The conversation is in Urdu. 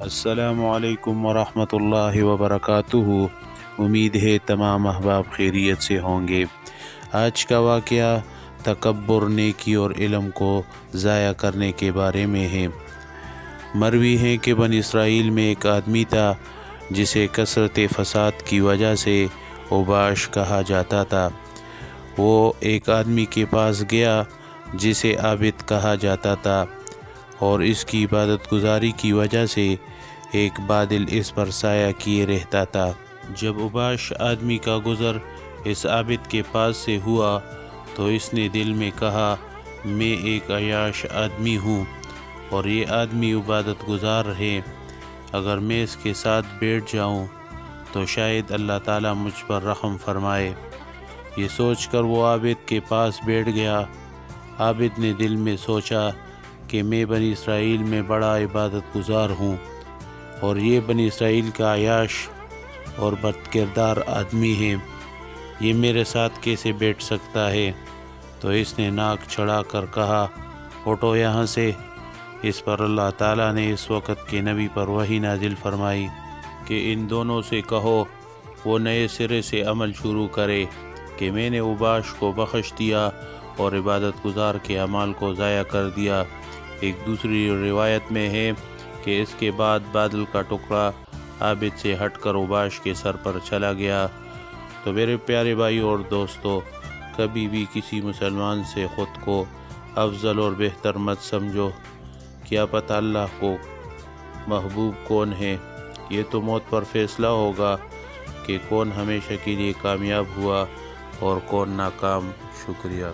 السلام علیکم ورحمۃ اللہ وبرکاتہ۔ امید ہے تمام احباب خیریت سے ہوں گے۔ آج کا واقعہ تکبر، نیکی اور علم کو ضائع کرنے کے بارے میں ہے۔ مروی ہے کہ بنی اسرائیل میں ایک آدمی تھا جسے کثرت فساد کی وجہ سے اوباش کہا جاتا تھا۔ وہ ایک آدمی کے پاس گیا جسے عابد کہا جاتا تھا، اور اس کی عبادت گزاری کی وجہ سے ایک بادل اس پر سایہ کیے رہتا تھا۔ جب اوباش آدمی کا گزر اس عابد کے پاس سے ہوا تو اس نے دل میں کہا، میں ایک عیاش آدمی ہوں اور یہ آدمی عبادت گزار ہے، اگر میں اس کے ساتھ بیٹھ جاؤں تو شاید اللہ تعالیٰ مجھ پر رحم فرمائے۔ یہ سوچ کر وہ عابد کے پاس بیٹھ گیا۔ عابد نے دل میں سوچا کہ میں بنی اسرائیل میں بڑا عبادت گزار ہوں اور یہ بنی اسرائیل کا عیاش اور بد کردار آدمی ہے، یہ میرے ساتھ کیسے بیٹھ سکتا ہے؟ تو اس نے ناک چڑھا کر کہا، اٹھو یہاں سے۔ اس پر اللہ تعالیٰ نے اس وقت کے نبی پر وحی نازل فرمائی کہ ان دونوں سے کہو وہ نئے سرے سے عمل شروع کرے کہ میں نے اوباش کو بخش دیا اور عبادت گزار کے اعمال کو ضائع کر دیا۔ ایک دوسری روایت میں ہے کہ اس کے بعد بادل کا ٹکڑا عابد سے ہٹ کر اوباش کے سر پر چلا گیا۔ تو میرے پیارے بھائی اور دوستو، کبھی بھی کسی مسلمان سے خود کو افضل اور بہتر مت سمجھو۔ کیا پتہ اللہ کو محبوب کون ہے؟ یہ تو موت پر فیصلہ ہوگا کہ کون ہمیشہ کے لیے کامیاب ہوا اور کون ناکام۔ شکریہ۔